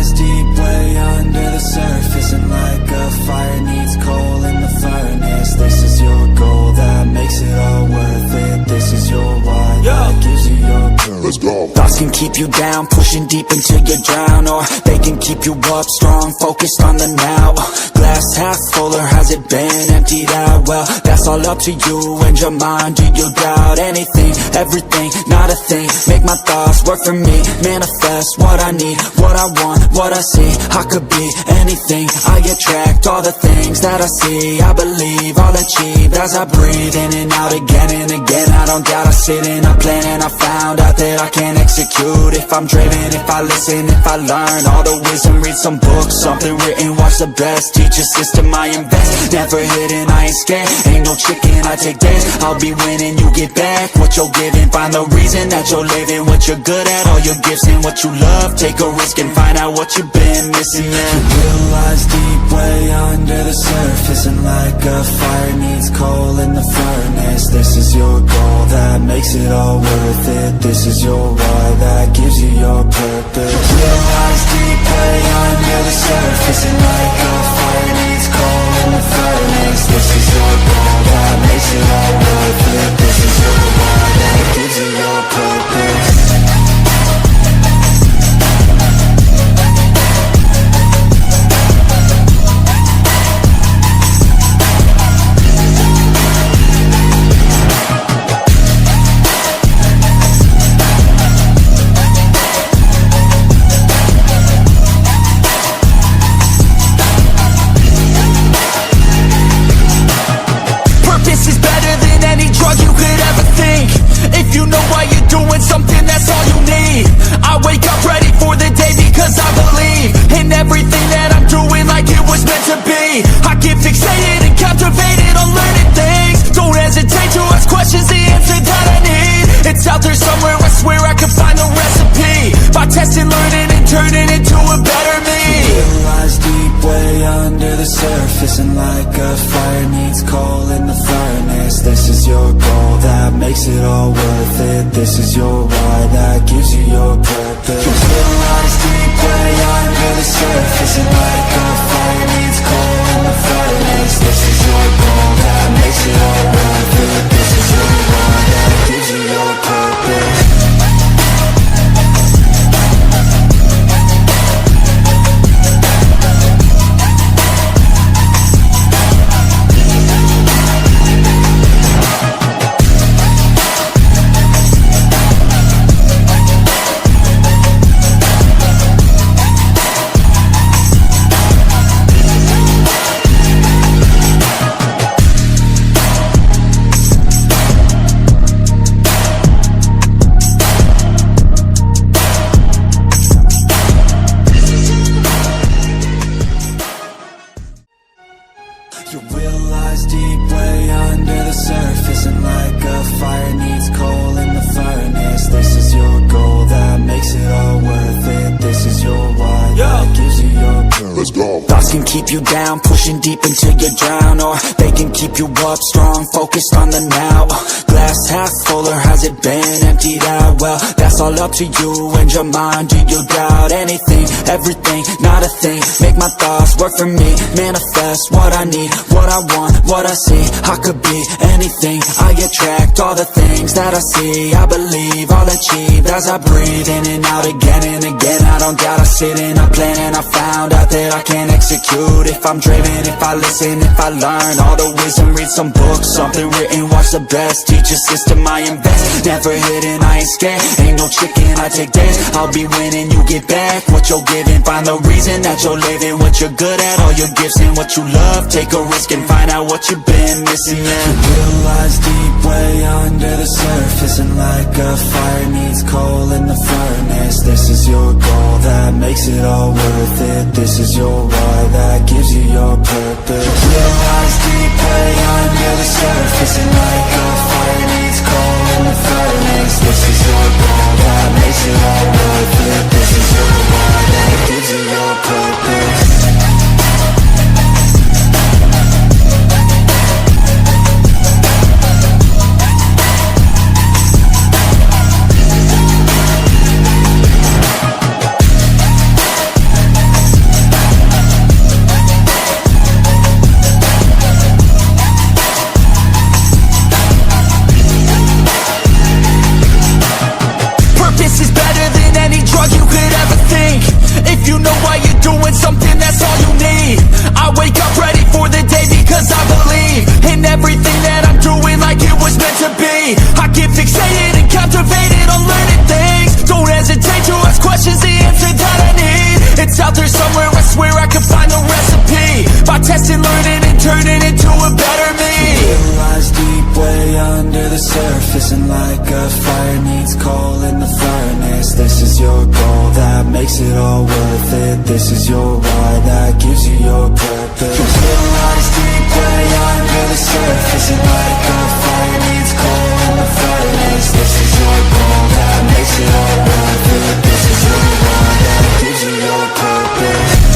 lies deep way under the surface, and like a fire needs coal in the furnace. This is your goal that makes it all worth it. This is your why that gives you your purpose. Let's go. Thoughts can keep you down, pushing deep until you drown, or they can keep you up strong, focused on the now. Glass half full, or has it been emptied out? Well, that's all up to you and your mind. Do you doubt anything, everything, not a thing? Make my thoughts work for me, manifest what I need, what I want, what I see. I could be anything, I attract all the things that I see. I believe I'll achieve as I breathe in and out again and again. I don't doubt, I sit and I plan, and I found out that I can execute if I'm driven, if I listen, if I learn all the wisdom. Read some books, something written, watch the best, teach a system I invest. Never hidden, I ain't scared, ain't no chicken, I take dance. I'll be winning, you get back what you're giving. Find the reason that you're living, what you're good at, all your gifts and what you love. Take a risk and find out what you've been missing. Yeah. The real lies deep way under the surface, and like a fire needs coal in the furnace. This is your goal that makes it all worth it. This is your why that gives you your purpose. The real lies deep way under the surface, and like a fire needs coal in the furnace. This is your goal that makes it all worth it. This is your why that gives you your purpose. And like a fire needs coal in the furnace. This is your goal that makes it all worth it. This is your why that gives you your purpose. The real lies deep way under the surface, and like a fire needs coal in the furnace. This is your goal that makes it all worth it. This is your why that gives you your purpose. Your will lies deep way under the surface, and like a fire needs coal in the furnace. This is your goal that makes it all worth it. This is your why that gives you your purpose. Let's go. Thoughts can keep you down, pushing deep until you drown, or they can keep you up strong, focused on the now. Glass half full, or has it been emptied out? Well, that's all up to you and your mind. Do you doubt anything, everything, not a thing? Make my thoughts work for me, manifest what I need, what I want, what I see. I could be anything, I attract all the things that I see. I believe I'll achieve as I breathe in and out again and again. I don't doubt, I sit and I plan, and I found out that I can execute if I'm driven, if I listen, if I learn all the wisdom. Read some books, something written, watch the best, teach a system I invest. Never hidden, I ain't scared, ain't no chicken, I take dance. I'll be winning, you get back what you're giving. Find the reason that you're living, what you're good at, all your gifts and what you love. Take a risk and find out what you've been missing. Yeah. The real lies deep way under the surface, and like a fire needs coal in the furnace. This is your goal that makes it all worth it. This is your why that gives you your purpose. The real lies deep way under the surface, and like a fire needs coal in the furnace. This is your goal that makes it all worth it. This is your why that gives you your purpose. This is your why that gives you your purpose. You realize deep way under the surface, and like a fire needs coal in the furnace. This is your goal that makes it all worth it. This is your why that gives you your purpose.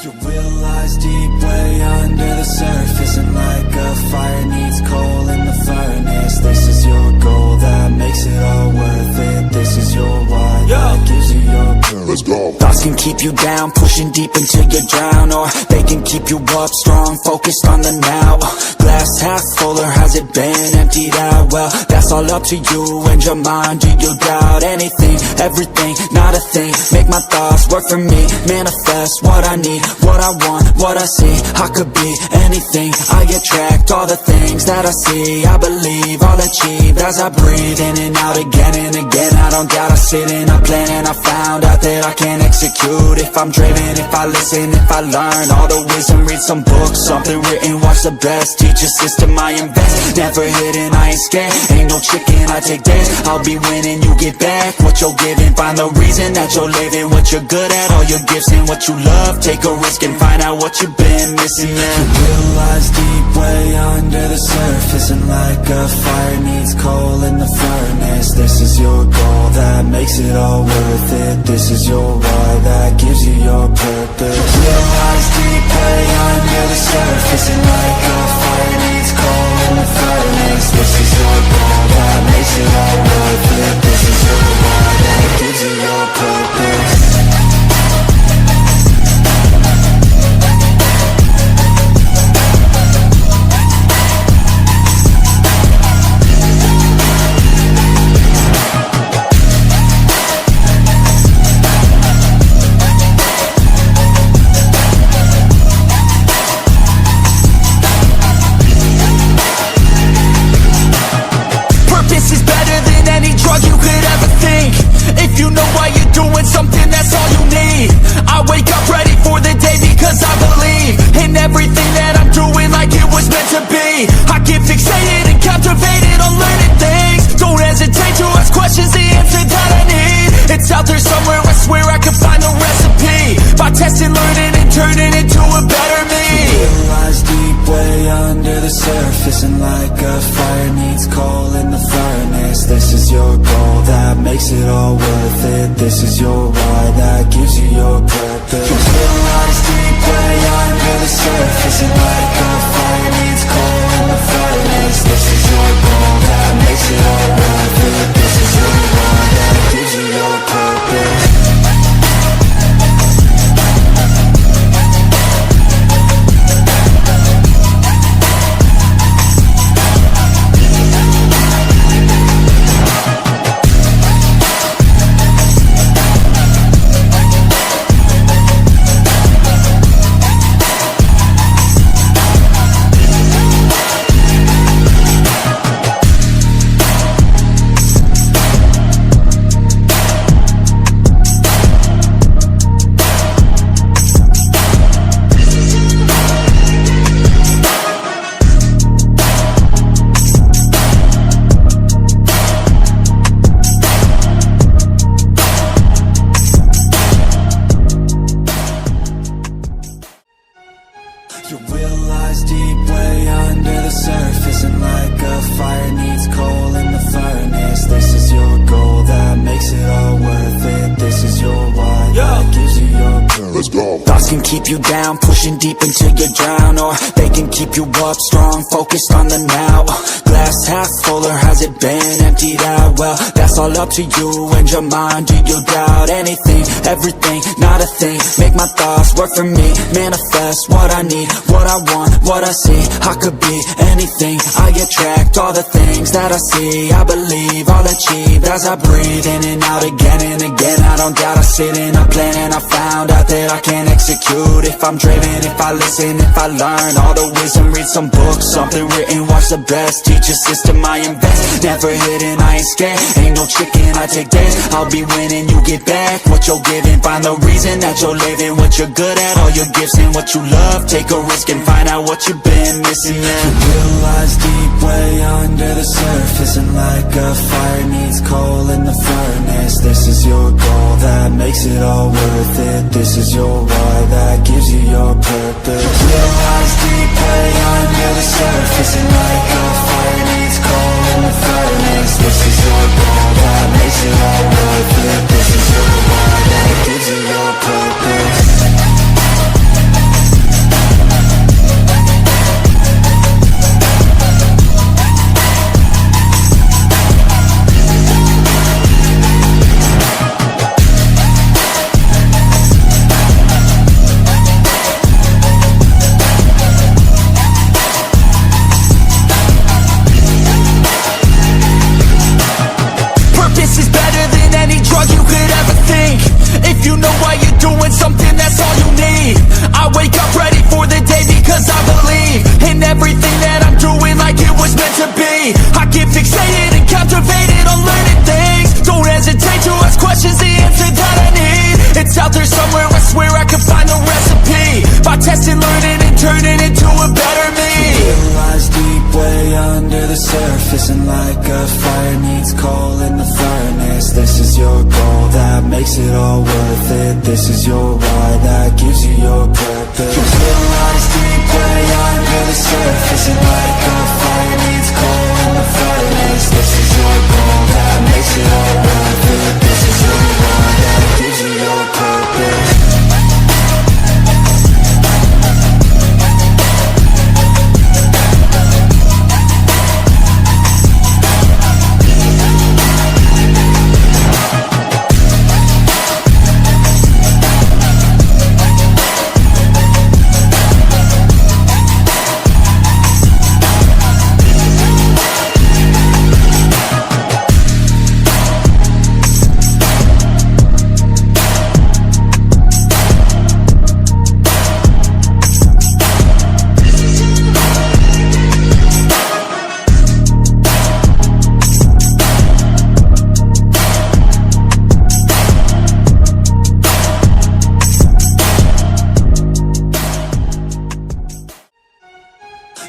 You realize deep way under the surface, and like a fire needs coal in the furnace. This is your goal that makes it all worth it. This is your why that gives you your purpose. Let's go. Thoughts can keep you down, pushing deep until you drown, or they can keep you up strong, focused on the now. Glass half full, or has it been emptied out? Well, that's all up to you and your mind. Do you doubt anything, everything, not a thing? Make my thoughts work for me, manifest what I need, what I want, what I see. I could be anything, I attract all the things that I see. I believe I'll achieve as I breathe in and out again and again. I don't doubt, I sit and I plan, and I found out that I can execute if I'm driven, if I listen, if I learn all the wisdom. Read some books, something written, watch the best teacher system I invest. Never hidden, I ain't scared, ain't no chicken, I take dares. I'll be winning, you get back what you're giving. Find the reason that you're living, what you're good at, all your gifts and what you love. Take a risk and find out what you've been missing. You realize deep way under the surface, and like a fire needs coal in the furnace. This is your goal that makes it all worth it. This is your why that gives you your purpose. You realize deep way under the surface, and like a fire needs coal in the furnace. This is your goal that makes it all worth it. This is your why that gives you your purpose. Testing, learning, and turning into a better me. You realize deep way under the surface, and like a fire needs coal in the furnace. This is your goal that makes it all worth it. This is your why that gives you your purpose. You realize deep way under the surface, and like a fire needs coal in the furnace. This is your goal that makes it all worth it. This is your why that gives you your purpose. Let's go. Thoughts can keep you down, pushing deep until you drown, or they can keep you up strong, focused on the now. Glass half full, or has it been emptied out? Well, that's all up to you and your mind. Do you doubt anything, everything, not a thing? Make my thoughts work for me, manifest what I need, what I want, what I see. I could be anything, I attract all the things that I see. I believe I'll achieve as I breathe in and out again and again. I don't doubt, I sit and I plan, and I found out that I can execute if I'm driven, if I listen, if I learn all the wisdom. Read some books, something written, watch the best. Teach a system, I invest, never hidden, I ain't scared. Ain't no chicken, I take days. I'll be winning, you get back what you're giving. Find the reason that you're living, what you're good at, all your gifts and what you love. Take a risk and find out what you've been missing. Yeah. You realize deep way under the surface, and like a fire needs coal in the furnace. This is your goal that makes it all worth it. This is your why that gives you your purpose. You realize deep way under the surface, and like a fire needs coal in the furnace. This is your goal that makes it all worth it. This is your why that gives you your purpose. Testing, learning, and turning into a better me. You realize deep way under the surface, and like a fire needs coal in the furnace. This is your goal that makes it all worth it. This is your why that gives you your purpose. You realize deep way under the surface, and like a fire needs coal in the furnace. This is your goal that makes it all worth it. This is your why that gives you your purpose.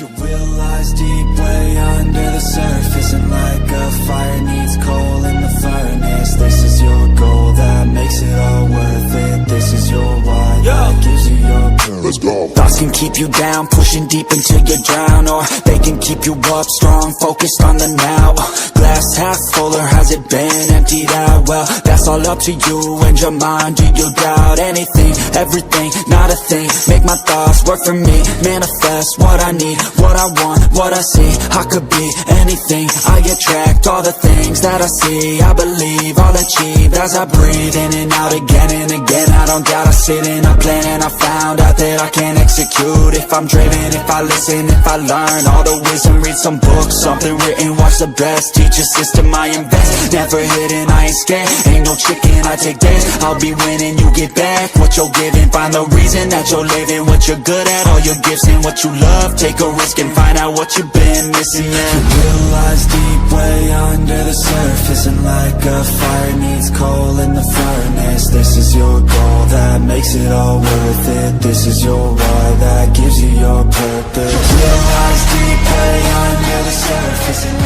You realize deep way under the surface, and like a fire needs coal in the furnace. This is your goal that makes it all worth it. This is your why that gives you your purpose. Let's go. Thoughts can keep you down, pushing deep until you drown, or they can keep you up strong, focused on the now. Glass half full, or has it been emptied out? Well, that's all up to you and your mind. Do you doubt anything, everything, not a thing? Make my thoughts work for me, manifest what I need, what I want, what I see. I could be anything, I attract all the things that I see. I believe I'll achieve as I breathe in and out again and again. I don't doubt, I sit and I plan, and I found out that I can execute if I'm driven, if I listen, if I learn all the wisdom. Read some books, something written, watch the best. Teach a system, I invest, never hidden, I ain't scared. Ain't no chicken, I take days. I'll be winning, you get back what you're giving. Find the reason that you're living, what you're good at, all your gifts and what you love. Take a risk and find out what you've been missing. Yeah. You realize deep way under the surface, and like a fire needs coal in the furnace. This is your goal that makes it all worth it. This is your why that gives you your purpose. You realize deep way under the surface, and